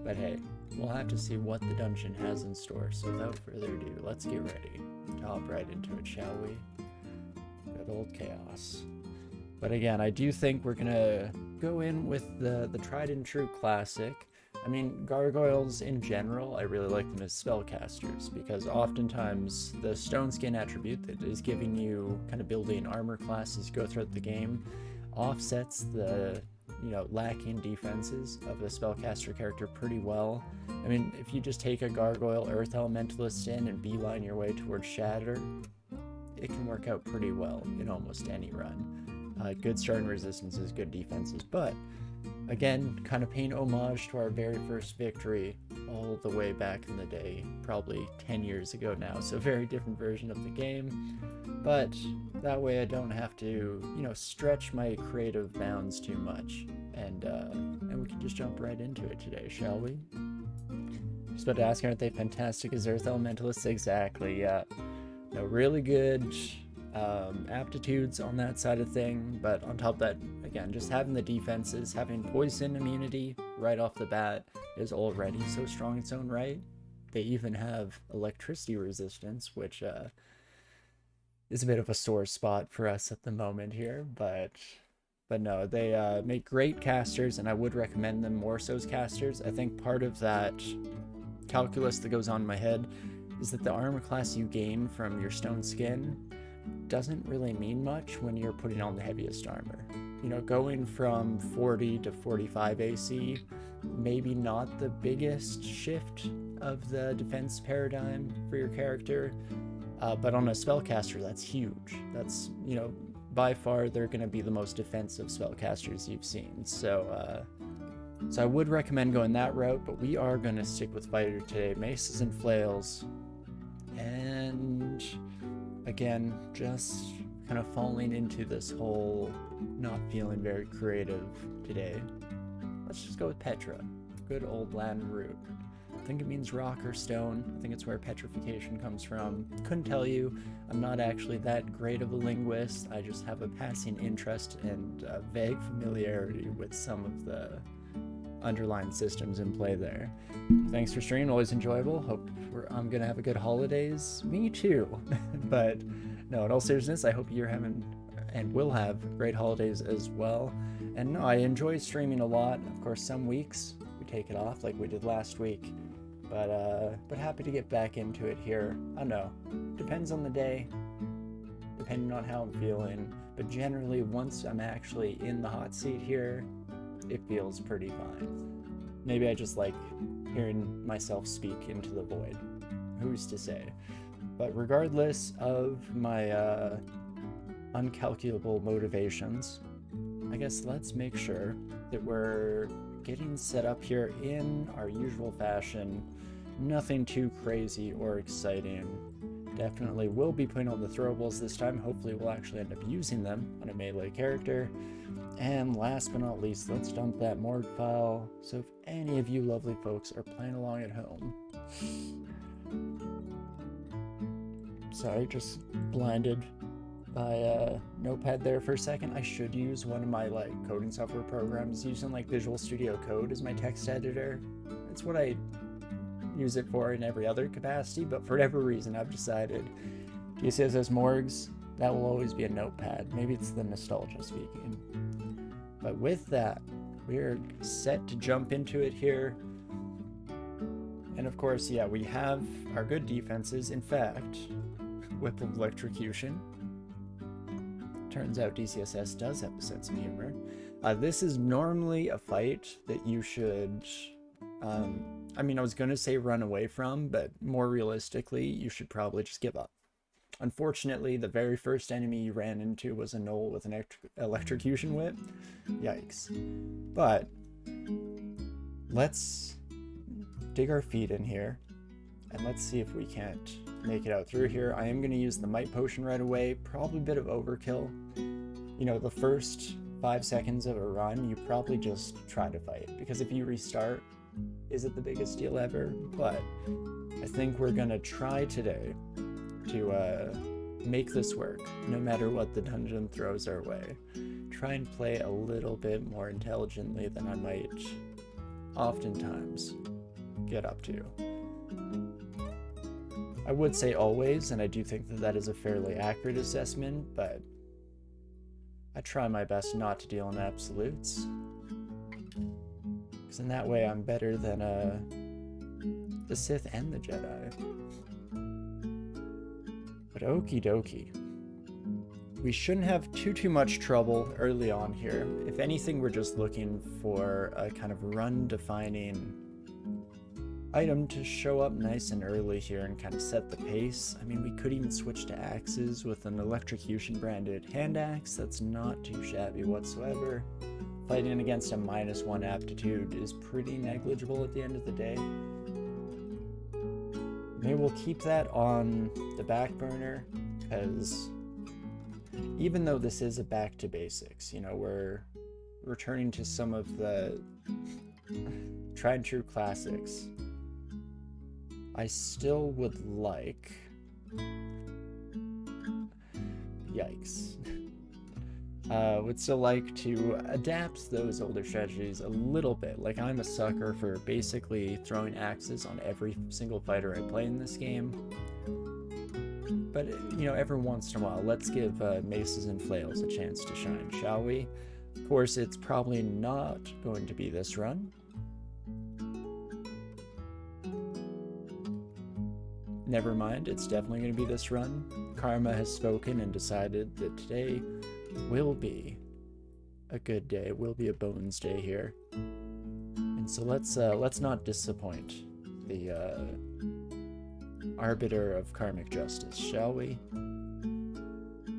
But hey, we'll have to see what the dungeon has in store. So without further ado, let's get ready to hop right into it, shall we? Good old chaos. But again, I do think we're gonna go in with the tried and true classic. I mean, gargoyles in general, I really like them as spellcasters because oftentimes the stone skin attribute that is giving you kind of building armor class as you go throughout the game offsets the lacking defenses of a spellcaster character pretty well. I mean, if you just take a gargoyle earth elementalist in and beeline your way towards shatter, it can work out pretty well in almost any run. Good starting resistances, good defenses, but again, kind of paying homage to our very first victory all the way back in the day, probably 10 years ago now, so very different version of the game, but that way I don't have to, stretch my creative bounds too much, and we can just jump right into it today, shall we? Just about to ask, aren't they fantastic as Earth Elementalists? Exactly, yeah. No, really good aptitudes on that side of thing, but on top of that, again, just having the defenses, having poison immunity right off the bat is already so strong in its own right. They even have electricity resistance, which is a bit of a sore spot for us at the moment here, but no, they make great casters, and I would recommend them more so as casters. I think part of that calculus that goes on in my head is that the armor class you gain from your stone skin doesn't really mean much when you're putting on the heaviest armor. Going from 40 to 45 AC, maybe not the biggest shift of the defense paradigm for your character, but on a spellcaster, that's huge. That's, by far, they're going to be the most defensive spellcasters you've seen. So I would recommend going that route, but we are going to stick with fighter today. Maces and flails. And again, just kind of falling into this whole not feeling very creative today. Let's just go with Petra. Good old Latin root. I think it means rock or stone. I think it's where petrification comes from. Couldn't tell you. I'm not actually that great of a linguist. I just have a passing interest and vague familiarity with some of the underlying systems in play there. Thanks for streaming, always enjoyable. Hope I'm gonna have a good holidays. Me too. But no, in all seriousness, I hope you're having and will have great holidays as well. And no, I enjoy streaming a lot. Of course, some weeks we take it off like we did last week, but happy to get back into it here. I don't know, depends on the day, depending on how I'm feeling, but generally once I'm actually in the hot seat here, it feels pretty fine. Maybe I just like hearing myself speak into the void. Who's to say? But regardless of my uncalculable motivations, I guess let's make sure that we're getting set up here in our usual fashion. Nothing too crazy or exciting. Definitely will be putting on the throwables this time. Hopefully we'll actually end up using them on a melee character. And last but not least, let's dump that morgue file. So if any of you lovely folks are playing along at home, sorry, just blinded by Notepad there for a second. I should use one of my coding software programs, using Visual Studio Code as my text editor. That's what I use it for in every other capacity, but for whatever reason I've decided DCSS morgues, that will always be a Notepad. Maybe it's the nostalgia speaking. But with that, we're set to jump into it here. And of course, yeah, we have our good defenses. In fact, Whip of Electrocution. Turns out DCSS does have a sense of humor. This is normally a fight that you should, I was going to say run away from, but more realistically, you should probably just give up. Unfortunately, the very first enemy you ran into was a gnoll with an electrocution whip. Yikes. But let's dig our feet in here, and let's see if we can't make it out through here. I am going to use the might potion right away. Probably a bit of overkill. The first 5 seconds of a run, you probably just try to fight, because if you restart, is it the biggest deal ever? But I think we're going to try today to make this work, no matter what the dungeon throws our way. Try and play a little bit more intelligently than I might oftentimes get up to. I would say always, and I do think that that is a fairly accurate assessment, but I try my best not to deal in absolutes. Because in that way I'm better than the Sith and the Jedi. But okie dokie. We shouldn't have too much trouble early on here. If anything, we're just looking for a kind of run-defining item to show up nice and early here and kind of set the pace. I mean, we could even switch to axes with an electrocution branded hand axe. That's not too shabby whatsoever. Fighting against a -1 aptitude is pretty negligible at the end of the day. Maybe we'll keep that on the back burner, because even though this is a back to basics, you know, we're returning to some of the tried and true classics, I still would like... Yikes. Would still like to adapt those older strategies a little bit. Like, I'm a sucker for basically throwing axes on every single fighter I play in this game. But, you know, every once in a while, let's give maces and flails a chance to shine, shall we? Of course, it's probably not going to be this run. Never mind, it's definitely going to be this run. Karma has spoken and decided that today will be a good day. It will be a Bones day here. And so let's not disappoint the arbiter of karmic justice, shall we?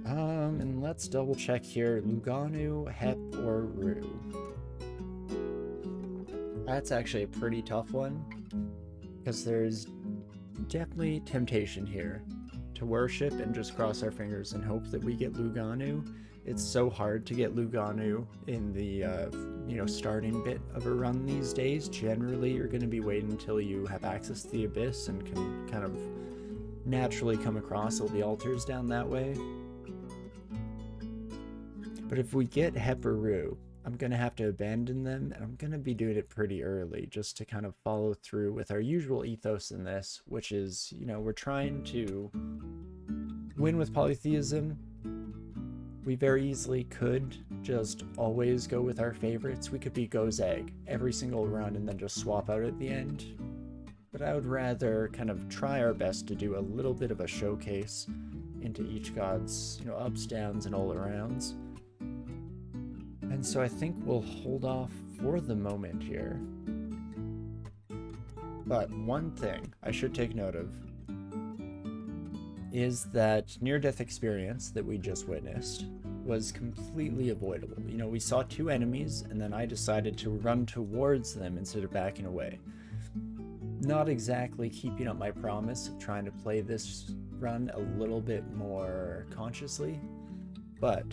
And let's double check here. Luganu, Hep, or Rue. That's actually a pretty tough one, because there's definitely temptation here to worship and just cross our fingers and hope that we get Luganu. It's so hard to get Luganu in the starting bit of a run these days. Generally, you're going to be waiting until you have access to the Abyss and can kind of naturally come across all the altars down that way. But if we get Hep or Rue, I'm going to have to abandon them, and I'm going to be doing it pretty early just to kind of follow through with our usual ethos in this, which is, you know, we're trying to win with polytheism. We very easily could just always go with our favorites. We could be Gozag every single run and then just swap out at the end. But I would rather kind of try our best to do a little bit of a showcase into each god's, you know, ups, downs, and all arounds. And so I think we'll hold off for the moment here. But one thing I should take note of is that near-death experience that we just witnessed was completely avoidable. You know, we saw two enemies, and then I decided to run towards them instead of backing away. Not exactly keeping up my promise of trying to play this run a little bit more consciously, but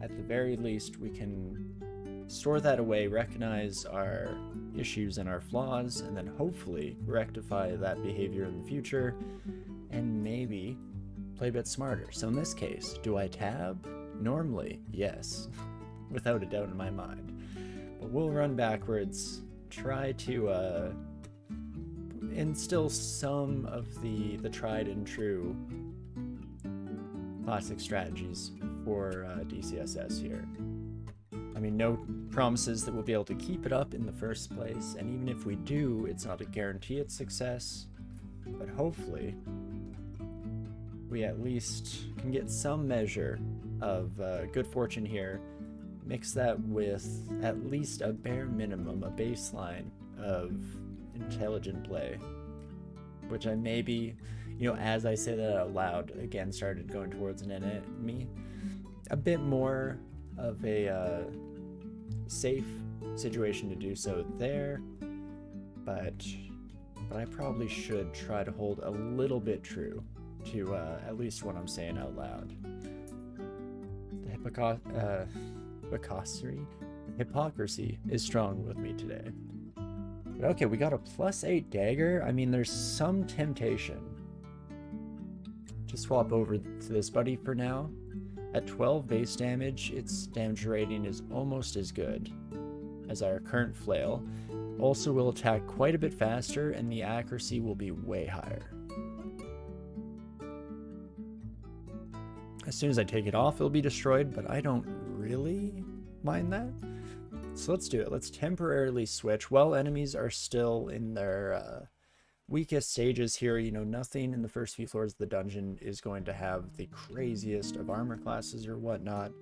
at the very least we can store that away, recognize our issues and our flaws, and then hopefully rectify that behavior in the future, and maybe play a bit smarter. So in this case, do I tab? Normally, yes, without a doubt in my mind. But we'll run backwards, try to instill some of the tried and true classic strategies for DCSS here. I mean, no promises that we'll be able to keep it up in the first place, and even if we do, it's not a guarantee it's success, but hopefully we at least can get some measure of good fortune here, mix that with at least a bare minimum, a baseline of intelligent play, which I maybe, you know, as I say that out loud, again started going towards an enemy. A bit more of a safe situation to do so there, but I probably should try to hold a little bit true to at least what I'm saying out loud. The hypocrisy is strong with me today. But okay, we got a +8 dagger. I mean, there's some temptation to swap over to this buddy for now. At 12 base damage, its damage rating is almost as good as our current flail. also will attack quite a bit faster, and the accuracy will be way higher. As soon as I take it off, it'll be destroyed, but I don't really mind that. So let's do it. Let's temporarily switch while enemies are still in their weakest stages here. You know, nothing in the first few floors of the dungeon is going to have the craziest of armor classes or whatnot,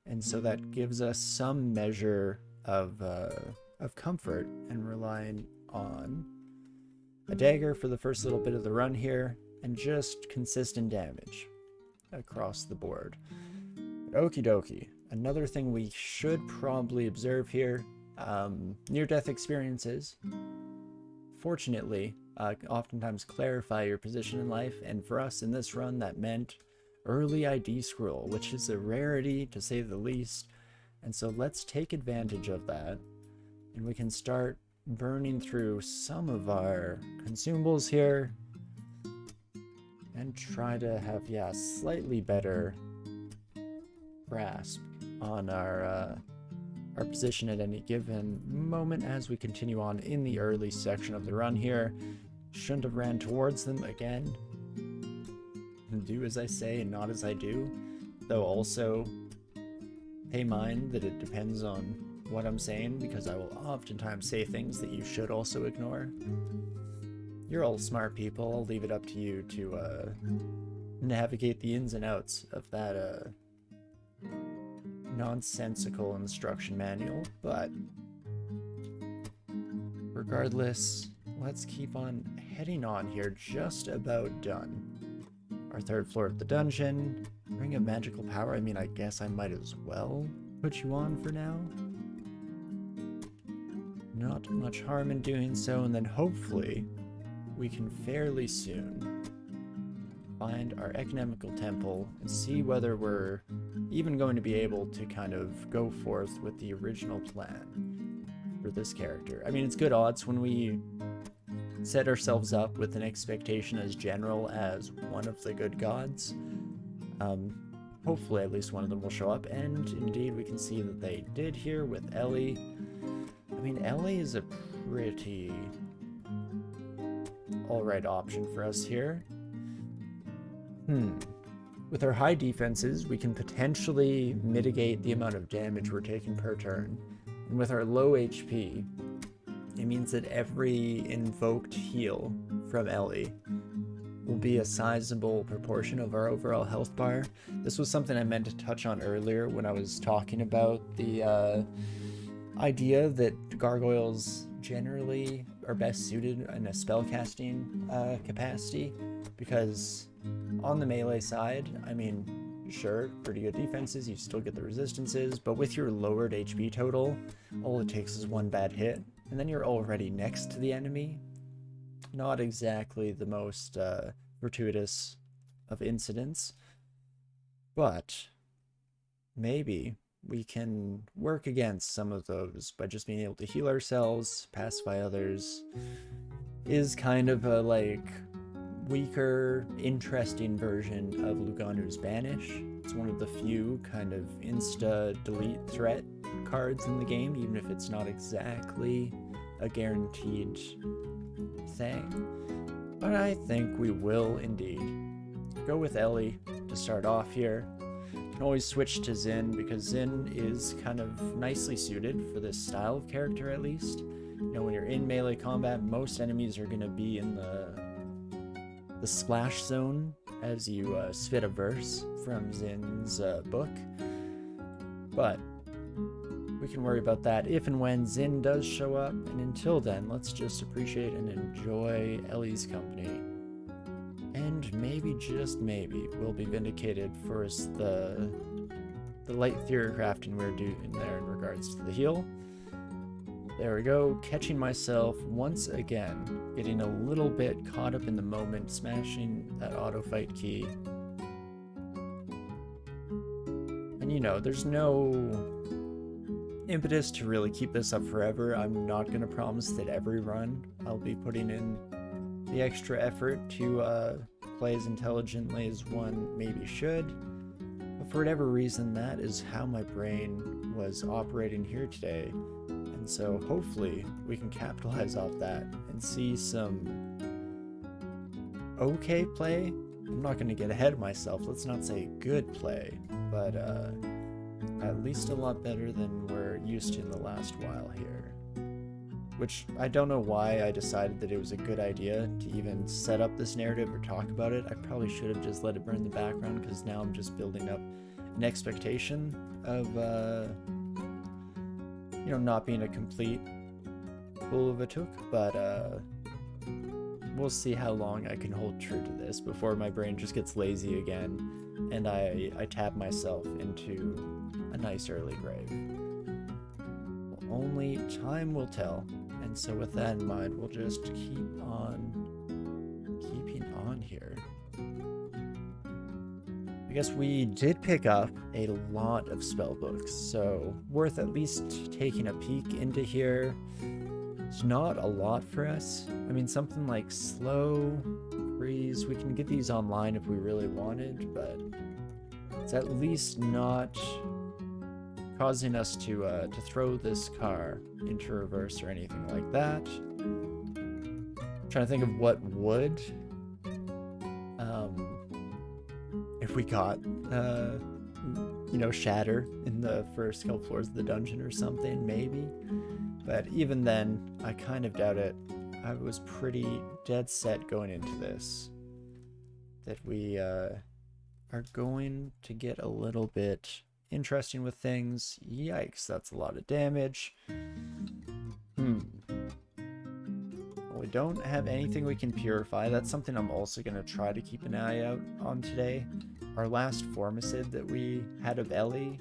and so that gives us some measure of comfort and relying on a dagger for the first little bit of the run here, and just consistent damage across the board. Okie dokie. Another thing we should probably observe here, near-death experiences, fortunately, oftentimes clarify your position in life, and for us in this run that meant early ID scroll, which is a rarity to say the least, and so let's take advantage of that, and we can start burning through some of our consumables here, and try to have, yeah, slightly better grasp on our position at any given moment as we continue on in the early section of the run here. Shouldn't have ran towards them again. Do as I say and not as I do, though also pay mind that it depends on what I'm saying, because I will oftentimes say things that you should also ignore. You're all smart people. I'll leave it up to you to navigate the ins and outs of that nonsensical instruction manual, but regardless, let's keep on heading on here. Just about done. Our third floor of the dungeon. Ring of magical power. I mean, I guess I might as well put you on for now. Not much harm in doing so, and then hopefully we can fairly soon find our economical temple and see whether we're even going to be able to kind of go forth with the original plan for this character. I mean, it's good odds when we set ourselves up with an expectation as general as one of the good gods. Hopefully at least one of them will show up, and indeed we can see that they did here with Ellie. I mean, Ellie is a pretty alright option for us here. With our high defenses, we can potentially mitigate the amount of damage we're taking per turn. And with our low HP, it means that every invoked heal from Ellie will be a sizable proportion of our overall health bar. This was something I meant to touch on earlier when I was talking about the idea that gargoyles generally are best suited in a spellcasting capacity, because on the melee side, I mean, sure, pretty good defenses, you still get the resistances, but with your lowered HP total, all it takes is one bad hit, and then you're already next to the enemy. Not exactly the most fortuitous of incidents, but maybe we can work against some of those by just being able to heal ourselves, pacify others. Is kind of a, like, weaker, interesting version of Luganu's Banish. It's one of the few kind of insta-delete threat cards in the game, even if it's not exactly a guaranteed thing. But I think we will indeed go with Ellie to start off here. Can always switch to Xin, because Xin is kind of nicely suited for this style of character, at least. You know, when you're in melee combat, most enemies are going to be in the splash zone as you spit a verse from Zin's book. But we can worry about that if and when Xin does show up, and until then, let's just appreciate and enjoy Ellie's company. And maybe, just maybe, we'll be vindicated for the light theory crafting we're doing there in regards to the heal. There we go, catching myself once again, getting a little bit caught up in the moment, smashing that auto fight key. And you know, there's no impetus to really keep this up forever. I'm not going to promise that every run I'll be putting in the extra effort to play as intelligently as one maybe should. But for whatever reason, that is how my brain was operating here today. And And so hopefully we can capitalize off that and see some okay play. I'm not going to get ahead of myself. Let's not say good play, but at least a lot better than we're used to in the last while here. Which I don't know why I decided that it was a good idea to even set up this narrative or talk about it. I probably should have just let it burn in the background, because now I'm just building up an expectation of, you know, not being a complete fool of a took, but we'll see how long I can hold true to this before my brain just gets lazy again and I tap myself into a nice early grave. Only time will tell. And so with that in mind, we'll just keep on keeping on here. I guess we did pick up a lot of spell books, so worth at least taking a peek into here. It's not a lot for us. I mean, something like Slow, Freeze, we can get these online if we really wanted, but it's at least not causing us to throw this car into reverse or anything like that. I'm trying to think of what would, if we got, you know, Shatter in the first couple floors of the dungeon or something, maybe. But even then, I kind of doubt it. I was pretty dead set going into this that we are going to get a little bit interesting with things. Yikes, that's a lot of damage. Well, we don't have anything we can purify. That's something I'm also going to try to keep an eye out on today. Our last Formicid that we had of Ellie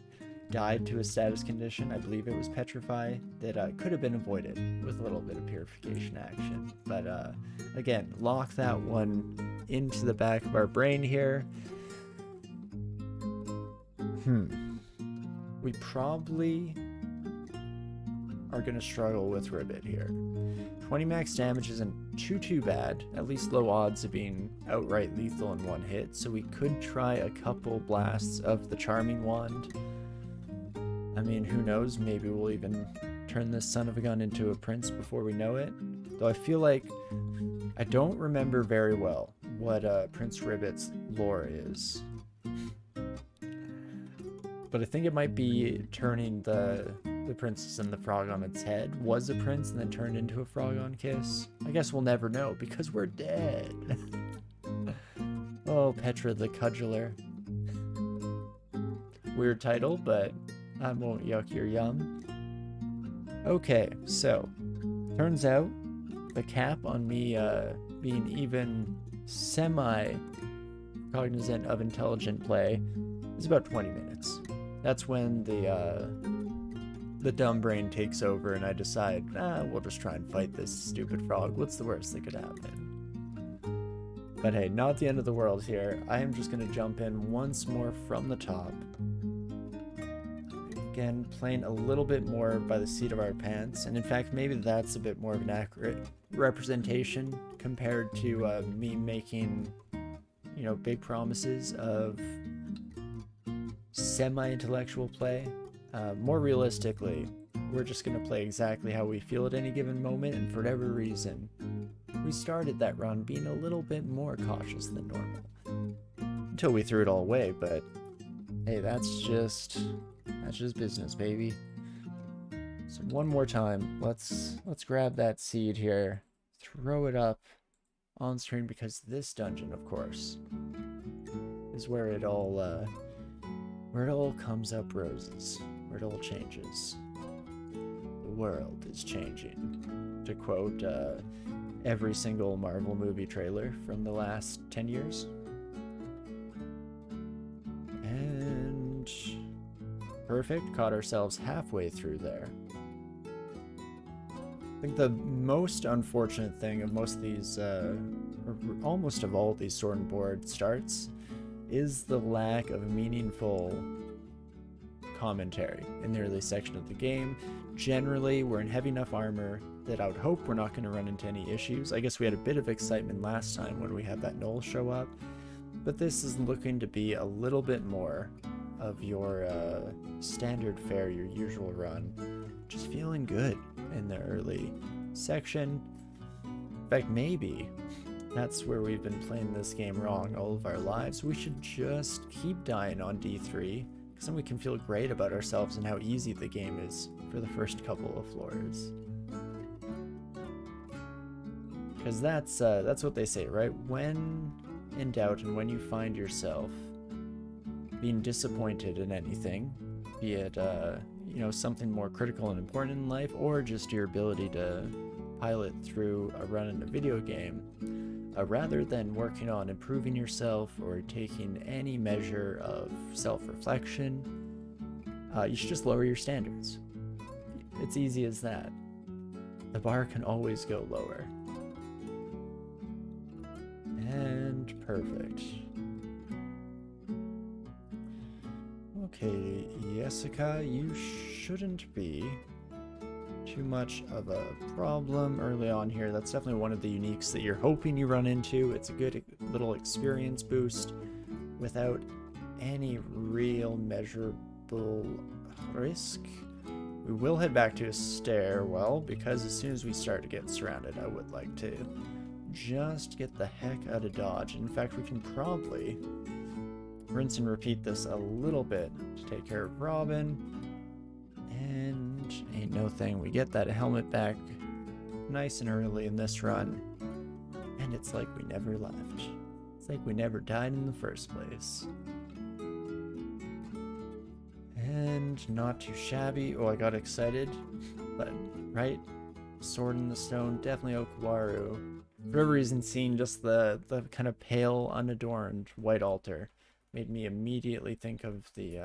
died to a status condition, I believe it was Petrify, that could have been avoided with a little bit of purification action. But again, lock that one into the back of our brain here. We probably are going to struggle with Ribbit here. 20 max damage isn't too bad, at least low odds of being outright lethal in one hit, so we could try a couple blasts of the Charming Wand. I mean, who knows, maybe we'll even turn this son of a gun into a prince before we know it. Though I feel like I don't remember very well what Prince Ribbit's lore is. But I think it might be turning the princess and the frog on its head. Was a prince and then turned into a frog on kiss. I guess we'll never know because we're dead. Oh, Petra the Cudgeler. Weird title, but I won't yuck your yum. Okay, so turns out the cap on me being even semi-cognizant of intelligent play is about 20 minutes. That's when the dumb brain takes over and I decide, we'll just try and fight this stupid frog. What's the worst that could happen? But hey, not the end of the world here. I am just going to jump in once more from the top. Again, playing a little bit more by the seat of our pants. And in fact, maybe that's a bit more of an accurate representation compared to me making, you know, big promises of semi-intellectual play. More realistically, we're just going to play exactly how we feel at any given moment, and for whatever reason, we started that run being a little bit more cautious than normal. Until we threw it all away, but hey, that's just business, baby. So one more time, let's grab that seed here, throw it up on screen, because this dungeon, of course, is where it all comes up roses, where it all changes. The world is changing, to quote every single Marvel movie trailer from the last 10 years. And perfect, caught ourselves halfway through there. I think the most unfortunate thing of most of these, or almost of all of these sword and board starts, is the lack of meaningful commentary in the early section of the game. Generally, we're in heavy enough armor that I would hope we're not going to run into any issues. I guess we had a bit of excitement last time when we had that Knoll show up, but this is looking to be a little bit more of your standard fare, your usual run. Just feeling good. in the early section. In fact, maybe that's where we've been playing this game wrong all of our lives. We should just keep dying on D3, because then we can feel great about ourselves and how easy the game is for the first couple of floors. Because that's what they say, right? When in doubt and when you find yourself being disappointed in anything, be it you know, something more critical and important in life, or just your ability to pilot through a run in a video game, rather than working on improving yourself or taking any measure of self-reflection, you should just lower your standards. It's easy as that. The bar can always go lower. And perfect. Okay, Jessica, you shouldn't be too much of a problem early on here. That's definitely one of the uniques that you're hoping you run into. It's a good little experience boost without any real measurable risk. We will head back to a stairwell, because as soon as we start to get surrounded, I would like to just get the heck out of Dodge. In fact, we can probably rinse and repeat this a little bit to take care of Robin. And ain't no thing, we get that helmet back nice and early in this run. And it's like we never left. It's like we never died in the first place. And not too shabby. Oh, I got excited. But, right? Sword in the Stone, definitely Okuwaru. For whatever reason, seeing just the kind of pale, unadorned white altar made me immediately think of the,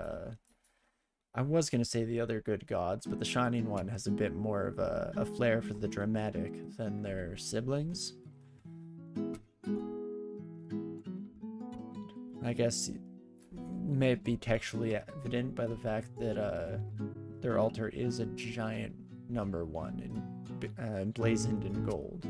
I was going to say the other good gods, but the Shining One has a bit more of a flair for the dramatic than their siblings. I guess it may be textually evident by the fact that their altar is a giant number 1 and emblazoned in gold.